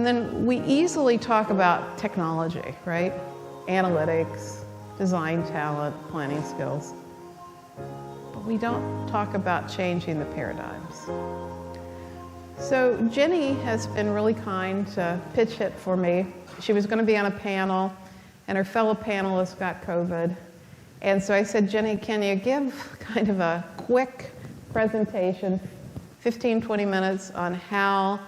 And then we easily talk about technology, right? Analytics, design talent, planning skills. But we don't talk about changing the paradigms. So Jenny has been really kind to pitch hit for me. She was going to be on a panel, and her fellow panelists got COVID. And so I said, Jenny, can you give kind of a quick presentation, 15, 20 minutes, on how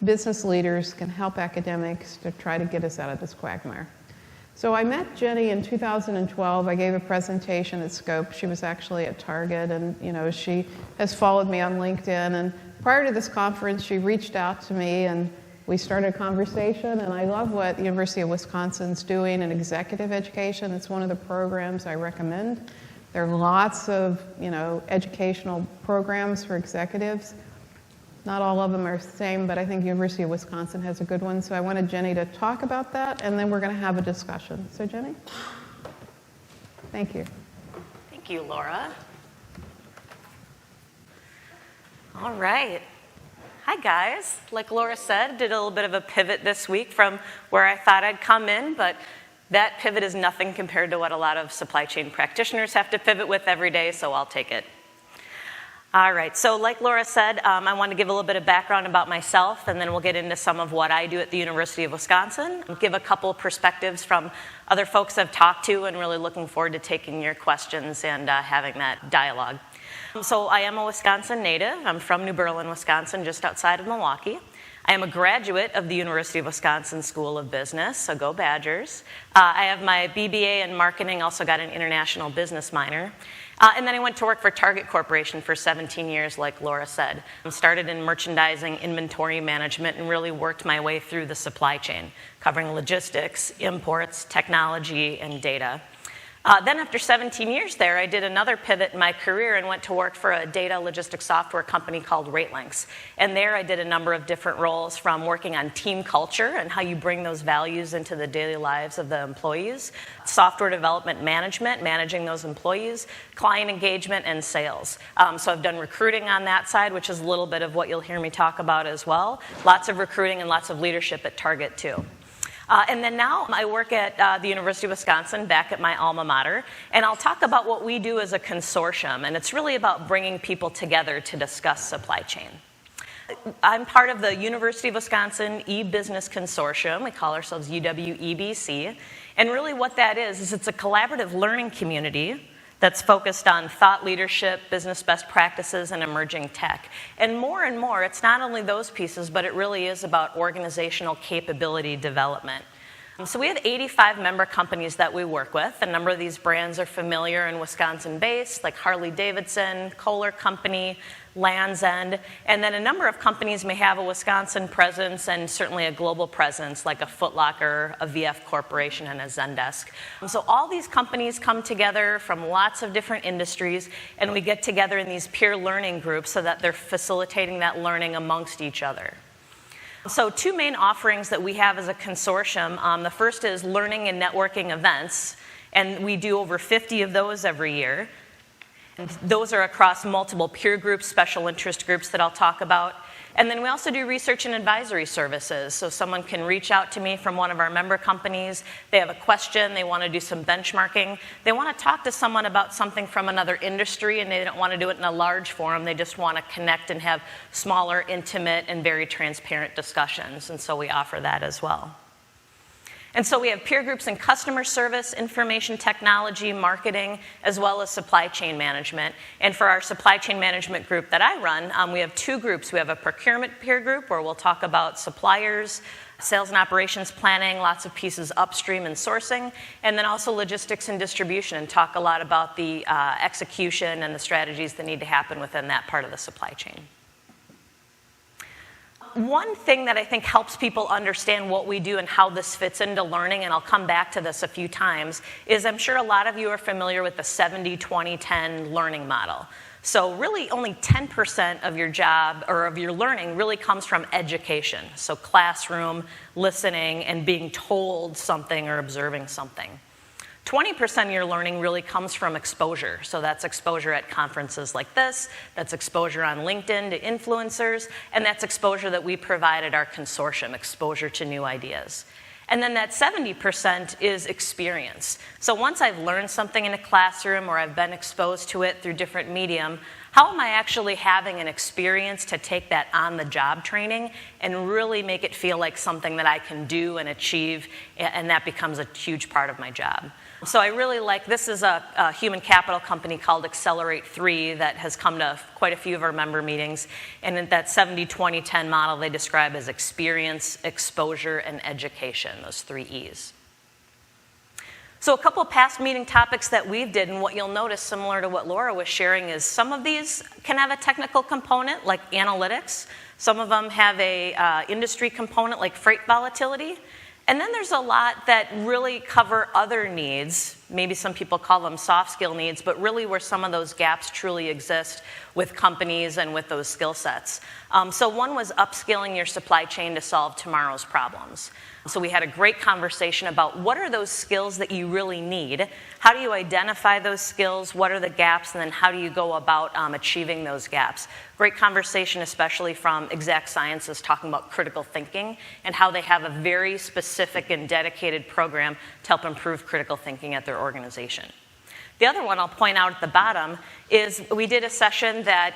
business leaders can help academics to try to get us out of this quagmire? So I met Jenny in 2012. I gave a presentation at Scope. She was actually at Target, and she has followed me on LinkedIn. And prior to this conference, she reached out to me, and we started a conversation. And I love what the University of Wisconsin's doing in executive education. It's one of the programs I recommend. There are lots of educational programs for executives. Not all of them are the same, but I think University of Wisconsin has a good one. So I wanted Jenny to talk about that, and then we're going to have a discussion. So Jenny? Thank you. Thank you, Laura. All right. Hi, guys. Like Laura said, did a little bit of a pivot this week from where I thought I'd come in, but that pivot is nothing compared to what a lot of supply chain practitioners have to pivot with every day, so I'll take it. All right, so like Laura said, I want to give a little bit of background about myself, and then we'll get into some of what I do at the University of Wisconsin, give a couple perspectives from other folks I've talked to, and really looking forward to taking your questions and having that dialogue. So I am a Wisconsin native. I'm from New Berlin, Wisconsin, just outside of Milwaukee. I am a graduate of the University of Wisconsin School of Business, so go Badgers. I have my BBA in marketing, also got an international business minor. And then I went to work for Target Corporation for 17 years, like Laura said. I started in merchandising, inventory management, and really worked my way through the supply chain, covering logistics, imports, technology, and data. Then after 17 years there, I did another pivot in my career and went to work for a data logistics software company called RateLinks. And there I did a number of different roles, from working on team culture and how you bring those values into the daily lives of the employees, software development management, managing those employees, client engagement, and sales. So I've done recruiting on that side, which is a little bit of what you'll hear me talk about as well. Lots of recruiting and lots of leadership at Target too. And then now I work at the University of Wisconsin, back at my alma mater, and I'll talk about what we do as a consortium, and it's really about bringing people together to discuss supply chain. I'm part of the University of Wisconsin e-Business Consortium. We call ourselves UWEBC, and really what that is it's a collaborative learning community that's focused on thought leadership, business best practices, and emerging tech. And more, it's not only those pieces, but it really is about organizational capability development. So we have 85 member companies that we work with. A number of these brands are familiar and Wisconsin-based, like Harley-Davidson, Kohler Company, Land's End, and then a number of companies may have a Wisconsin presence and certainly a global presence, like a Foot Locker, a VF Corporation, and a Zendesk. So all these companies come together from lots of different industries, and we get together in these peer learning groups so that they're facilitating that learning amongst each other. So two main offerings that we have as a consortium. The first is learning and networking events, and we do over 50 of those every year. And those are across multiple peer groups, special interest groups that I'll talk about. And then we also do research and advisory services. So someone can reach out to me from one of our member companies. They have a question. They want to do some benchmarking. They want to talk to someone about something from another industry, and they don't want to do it in a large forum. They just want to connect and have smaller, intimate, and very transparent discussions. And so we offer that as well. And so we have peer groups in customer service, information technology, marketing, as well as supply chain management. And for our supply chain management group that I run, we have two groups. We have a procurement peer group where we'll talk about suppliers, sales and operations planning, lots of pieces upstream and sourcing, and then also logistics and distribution, and talk a lot about the execution and the strategies that need to happen within that part of the supply chain. One thing that I think helps people understand what we do and how this fits into learning, and I'll come back to this a few times, is I'm sure a lot of you are familiar with the 70-20-10 learning model. So really only 10% of your job or of your learning really comes from education. So classroom, listening, and being told something or observing something. 20% of your learning really comes from exposure. So that's exposure at conferences like this, that's exposure on LinkedIn to influencers, and that's exposure that we provide at our consortium, exposure to new ideas. And then that 70% is experience. So once I've learned something in a classroom or I've been exposed to it through different medium, how am I actually having an experience to take that on-the-job training and really make it feel like something that I can do and achieve, and that becomes a huge part of my job. So I really like, this is a human capital company called Accelerate 3 that has come to quite a few of our member meetings. And in that 70-20-10 model, they describe as experience, exposure, and education, those 3 E's. So a couple past meeting topics that we've did, and what you'll notice similar to what Laura was sharing is some of these can have a technical component like analytics. Some of them have a industry component like freight volatility. And then there's a lot that really cover other needs. Maybe some people call them soft skill needs, but really where some of those gaps truly exist with companies and with those skill sets. So one was upskilling your supply chain to solve tomorrow's problems. So we had a great conversation about what are those skills that you really need, how do you identify those skills, what are the gaps, and then how do you go about achieving those gaps. Great conversation, especially from Exact Sciences, talking about critical thinking and how they have a very specific and dedicated program to help improve critical thinking at their organization. The other one I'll point out at the bottom is we did a session that,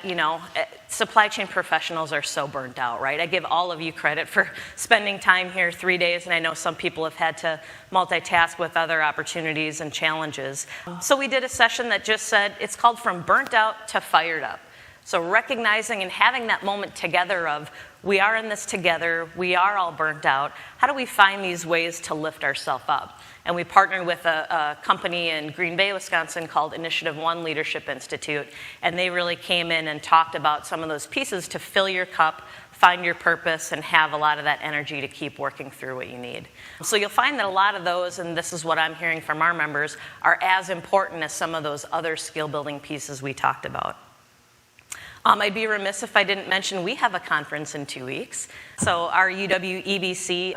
supply chain professionals are so burnt out, right? I give all of you credit for spending time here 3 days, and I know some people have had to multitask with other opportunities and challenges. So we did a session that just said, it's called From Burnt Out to Fired Up. So recognizing and having that moment together of, we are in this together, we are all burnt out, how do we find these ways to lift ourselves up? And we partnered with a company in Green Bay, Wisconsin called Initiative One Leadership Institute, and they really came in and talked about some of those pieces to fill your cup, find your purpose, and have a lot of that energy to keep working through what you need. So you'll find that a lot of those, and this is what I'm hearing from our members, are as important as some of those other skill building pieces we talked about. I'd be remiss if I didn't mention we have a conference in 2 weeks. So our EBC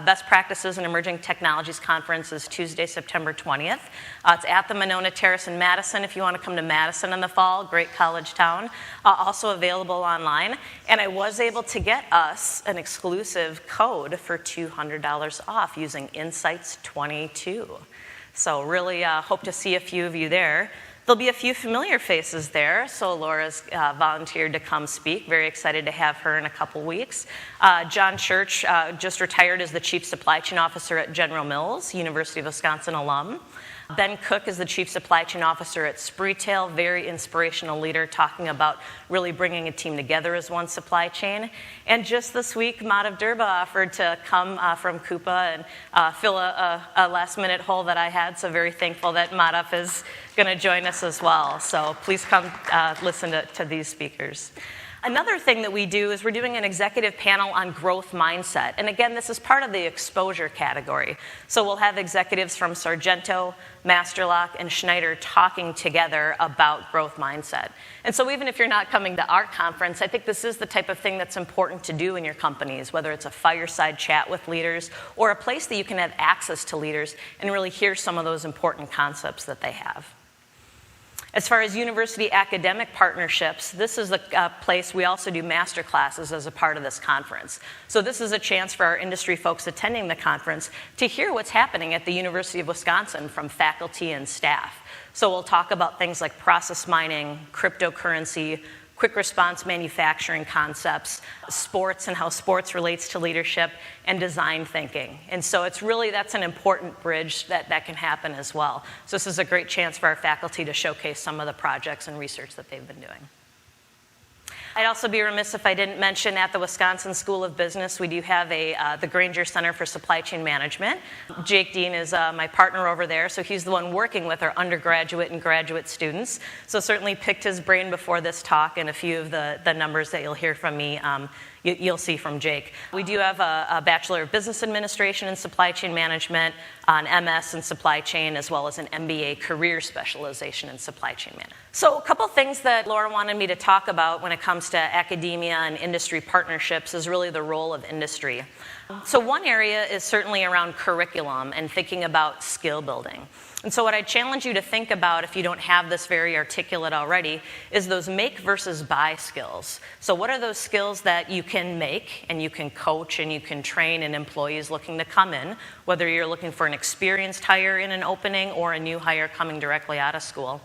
Best Practices in Emerging Technologies Conference is Tuesday, September 20th. It's at the Monona Terrace in Madison if you want to come to Madison in the fall, great college town. Also available online. And I was able to get us an exclusive code for $200 off using Insights 22. So really hope to see a few of you there. There'll be a few familiar faces there, so Laura's volunteered to come speak. Very excited to have her in a couple weeks. John Church just retired as the Chief Supply Chain Officer at General Mills, University of Wisconsin alum. Ben Cook is the Chief Supply Chain Officer at Spreetail, very inspirational leader, talking about really bringing a team together as one supply chain. And just this week, Madhav Durba offered to come from Coupa and fill a last-minute hole that I had, so very thankful that Madhav is going to join us as well. So please come listen to these speakers. Another thing that we do is we're doing an executive panel on growth mindset. And again, this is part of the exposure category. So we'll have executives from Sargento, Masterlock, and Schneider talking together about growth mindset. And so even if you're not coming to our conference, I think this is the type of thing that's important to do in your companies, whether it's a fireside chat with leaders or a place that you can have access to leaders and really hear some of those important concepts that they have. As far as university academic partnerships, this is a place we also do master classes as a part of this conference. So this is a chance for our industry folks attending the conference to hear what's happening at the University of Wisconsin from faculty and staff. So we'll talk about things like process mining, cryptocurrency, quick response manufacturing concepts, sports and how sports relates to leadership, and design thinking. And so that's an important bridge that can happen as well. So this is a great chance for our faculty to showcase some of the projects and research that they've been doing. I'd also be remiss if I didn't mention at the Wisconsin School of Business, we do have the Granger Center for Supply Chain Management. Jake Dean is my partner over there, so he's the one working with our undergraduate and graduate students. So certainly picked his brain before this talk, and a few of the numbers that you'll hear from me you'll see from Jake. We do have a Bachelor of Business Administration in Supply Chain Management, an MS in Supply Chain, as well as an MBA career specialization in Supply Chain Management. So a couple things that Laura wanted me to talk about when it comes to academia and industry partnerships is really the role of industry. So one area is certainly around curriculum and thinking about skill building. And so what I challenge you to think about, if you don't have this very articulate already, is those make versus buy skills. So what are those skills that you can make and you can coach and you can train in employees looking to come in, whether you're looking for an experienced hire in an opening or a new hire coming directly out of school?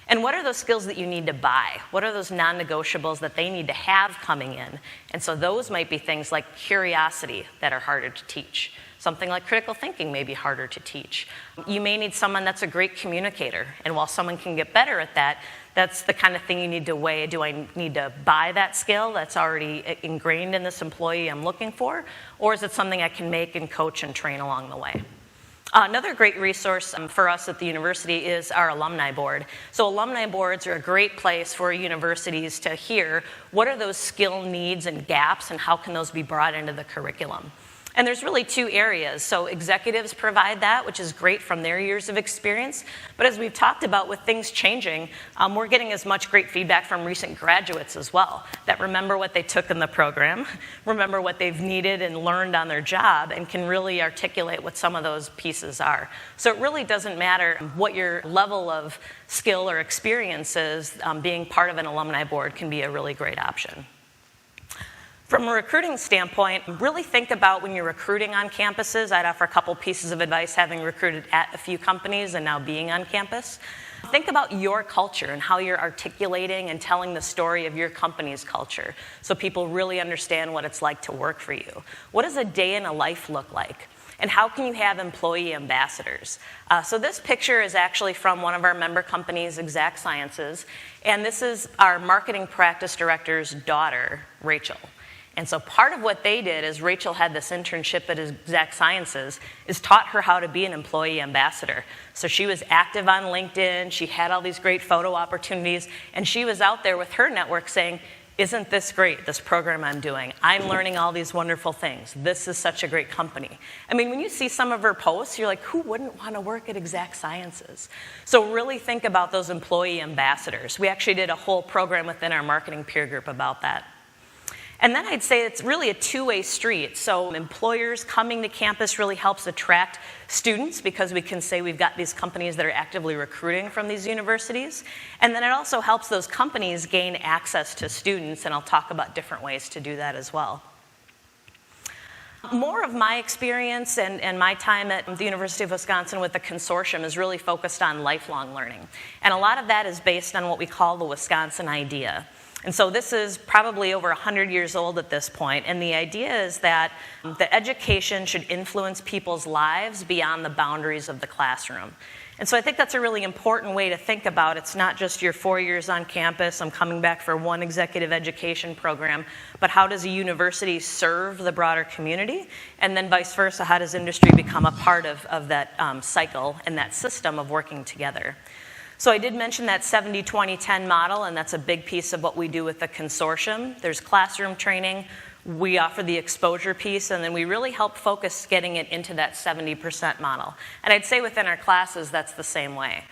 And what are those skills that you need to buy? What are those non-negotiables that they need to have coming in? And so those might be things like curiosity that are harder to teach. Something like critical thinking may be harder to teach. You may need someone that's a great communicator. And while someone can get better at that, that's the kind of thing you need to weigh. Do I need to buy that skill that's already ingrained in this employee I'm looking for? Or is it something I can make and coach and train along the way? Another great resource for us at the university is our alumni board. So alumni boards are a great place for universities to hear what are those skill needs and gaps and how can those be brought into the curriculum. And there's really two areas. So executives provide that, which is great from their years of experience. But as we've talked about with things changing, we're getting as much great feedback from recent graduates as well that remember what they took in the program, remember what they've needed and learned on their job, and can really articulate what some of those pieces are. So it really doesn't matter what your level of skill or experience is, being part of an alumni board can be a really great option. From a recruiting standpoint, really think about when you're recruiting on campuses. I'd offer a couple pieces of advice having recruited at a few companies and now being on campus. Think about your culture and how you're articulating and telling the story of your company's culture so people really understand what it's like to work for you. What does a day in a life look like? And how can you have employee ambassadors? So this picture is actually from one of our member companies, Exact Sciences, and this is our marketing practice director's daughter, Rachel. And so part of what they did is Rachel had this internship at Exact Sciences, is taught her how to be an employee ambassador. So she was active on LinkedIn, she had all these great photo opportunities, and she was out there with her network saying, isn't this great, this program I'm doing? I'm learning all these wonderful things. This is such a great company. I mean, when you see some of her posts, you're like, who wouldn't want to work at Exact Sciences? So really think about those employee ambassadors. We actually did a whole program within our marketing peer group about that. And then I'd say it's really a two-way street. So employers coming to campus really helps attract students because we can say we've got these companies that are actively recruiting from these universities. And then it also helps those companies gain access to students, and I'll talk about different ways to do that as well. More of my experience and my time at the University of Wisconsin with the consortium is really focused on lifelong learning. And a lot of that is based on what we call the Wisconsin idea. And so this is probably over 100 years old at this point, and the idea is that the education should influence people's lives beyond the boundaries of the classroom. And so I think that's a really important way to think about it. It's not just your 4 years on campus, I'm coming back for one executive education program, but how does a university serve the broader community? And then vice versa, how does industry become a part of that cycle and that system of working together? So I did mention that 70-20-10 model, and that's a big piece of what we do with the consortium. There's classroom training, we offer the exposure piece, and then we really help focus getting it into that 70% model. And I'd say within our classes, that's the same way.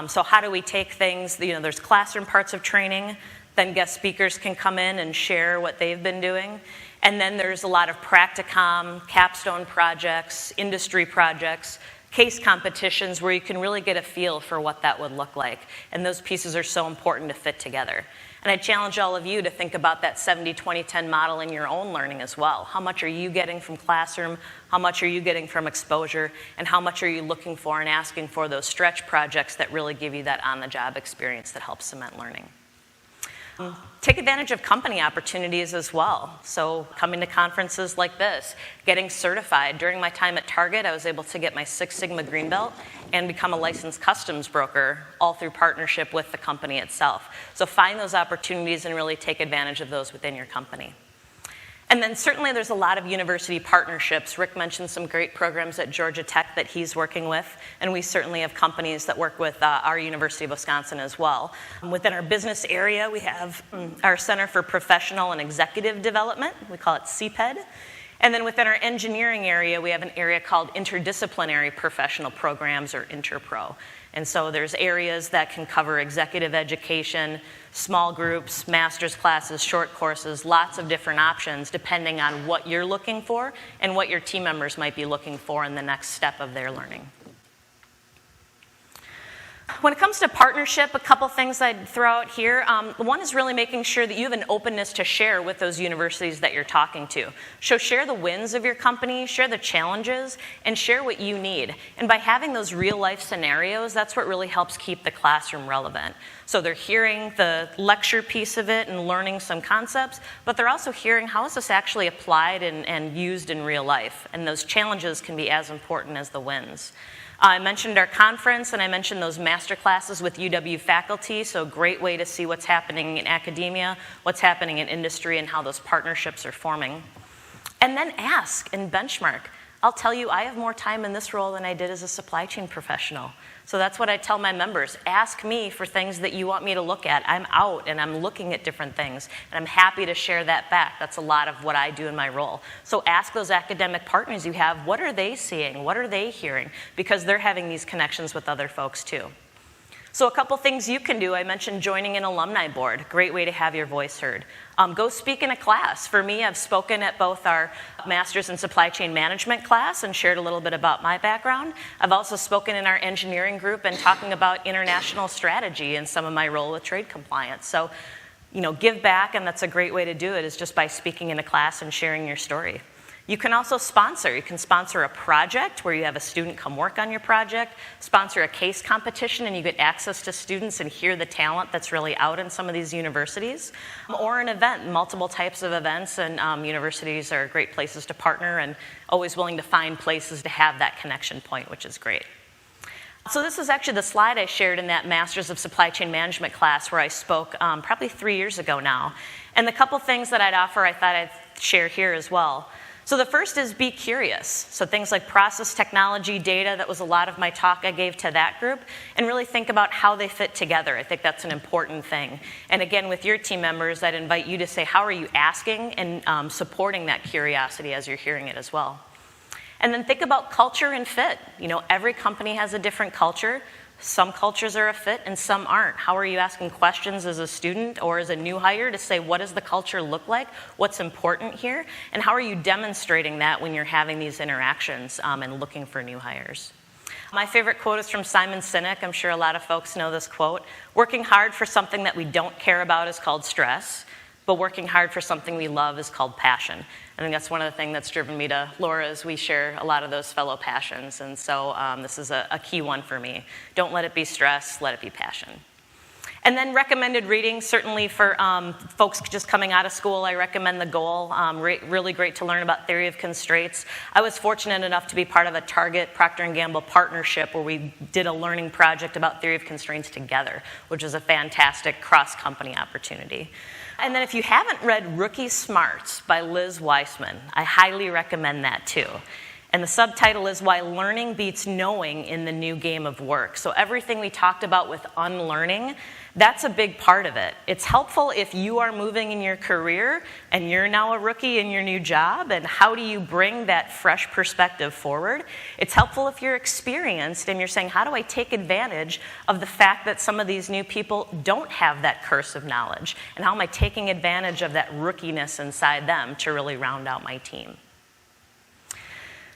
So how do we take things, there's classroom parts of training, then guest speakers can come in and share what they've been doing. And then there's a lot of practicum, capstone projects, industry projects, case competitions where you can really get a feel for what that would look like. And those pieces are so important to fit together. And I challenge all of you to think about that 70-20-10 model in your own learning as well. How much are you getting from classroom? How much are you getting from exposure? And how much are you looking for and asking for those stretch projects that really give you that on-the-job experience that helps cement learning? Take advantage of company opportunities as well. So coming to conferences like this, getting certified. During my time at Target, I was able to get my Six Sigma Green Belt and become a licensed customs broker, all through partnership with the company itself. So find those opportunities and really take advantage of those within your company. And then certainly there's a lot of university partnerships. Rick mentioned some great programs at Georgia Tech that he's working with, and we certainly have companies that work with our University of Wisconsin as well. Within our business area, we have our Center for Professional and Executive Development. We call it CPED. And then within our engineering area, we have an area called Interdisciplinary Professional Programs, or Interpro. And so there's areas that can cover executive education, small groups, master's classes, short courses, lots of different options depending on what you're looking for and what your team members might be looking for in the next step of their learning. When it comes to partnership, a couple things I'd throw out here. One is really making sure that you have an openness to share with those universities that you're talking to. So share the wins of your company, share the challenges, and share what you need. And by having those real-life scenarios, that's what really helps keep the classroom relevant. So they're hearing the lecture piece of it and learning some concepts, but they're also hearing how is this actually applied and used in real life. And those challenges can be as important as the wins. I mentioned our conference, and I mentioned those master classes with UW faculty, so a great way to see what's happening in academia, what's happening in industry, and how those partnerships are forming. And then ask and benchmark. I'll tell you, I have more time in this role than I did as a supply chain professional. So that's what I tell my members. Ask me for things that you want me to look at. I'm out and I'm looking at different things, and I'm happy to share that back. That's a lot of what I do in my role. So ask those academic partners you have, what are they seeing? What are they hearing? Because they're having these connections with other folks too. So a couple things you can do. I mentioned joining an alumni board. Great way to have your voice heard. Go speak in a class. For me, I've spoken at both our Master's in Supply Chain Management class and shared a little bit about my background. I've also spoken in our engineering group and talking about international strategy and some of my role with trade compliance. So, give back, and that's a great way to do it, is just by speaking in a class and sharing your story. You can also sponsor. You can sponsor a project where you have a student come work on your project, sponsor a case competition, and you get access to students and hear the talent that's really out in some of these universities, or an event, multiple types of events, and universities are great places to partner and always willing to find places to have that connection point, which is great. So this is actually the slide I shared in that Masters of Supply Chain Management class where I spoke probably 3 years ago now. And the couple things that I'd offer I thought I'd share here as well. So the first is be curious. So things like process technology, data, that was a lot of my talk I gave to that group, and really think about how they fit together. I think that's an important thing. And again, with your team members, I'd invite you to say, how are you asking and supporting that curiosity as you're hearing it as well. And then think about culture and fit. Every company has a different culture. Some cultures are a fit and some aren't. How are you asking questions as a student or as a new hire to say, what does the culture look like? What's important here? And how are you demonstrating that when you're having these interactions and looking for new hires? My favorite quote is from Simon Sinek. I'm sure a lot of folks know this quote. Working hard for something that we don't care about is called stress, but working hard for something we love is called passion. I think that's one of the things that's driven me to Laura, is we share a lot of those fellow passions. And so this is a key one for me. Don't let it be stress, let it be passion. And then recommended reading, certainly for folks just coming out of school, I recommend The Goal. Really great to learn about theory of constraints. I was fortunate enough to be part of a Target Procter & Gamble partnership where we did a learning project about theory of constraints together, which is a fantastic cross-company opportunity. And then if you haven't read Rookie Smarts by Liz Weissman, I highly recommend that too. And the subtitle is Why Learning Beats Knowing in the New Game of Work. So everything we talked about with unlearning, that's a big part of it. It's helpful if you are moving in your career and you're now a rookie in your new job, and how do you bring that fresh perspective forward? It's helpful if you're experienced and you're saying, how do I take advantage of the fact that some of these new people don't have that curse of knowledge? And how am I taking advantage of that rookiness inside them to really round out my team?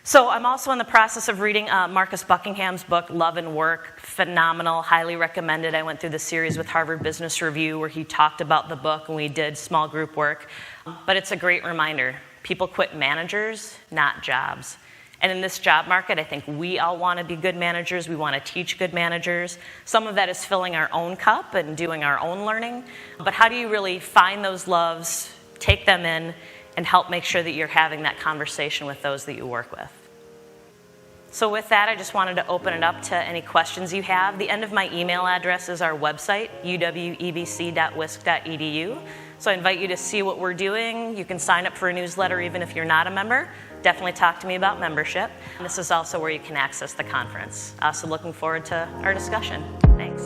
So I'm also in the process of reading Marcus Buckingham's book, Love and Work. Phenomenal, highly recommended. I went through the series with Harvard Business Review where he talked about the book and we did small group work. But it's a great reminder. People quit managers, not jobs. And in this job market, I think we all want to be good managers. We want to teach good managers. Some of that is filling our own cup and doing our own learning. But how do you really find those loves, take them in, and help make sure that you're having that conversation with those that you work with? So with that, I just wanted to open it up to any questions you have. The end of my email address is our website, uwebc.wisc.edu. So I invite you to see what we're doing. You can sign up for a newsletter even if you're not a member. Definitely talk to me about membership. And this is also where you can access the conference. So looking forward to our discussion. Thanks.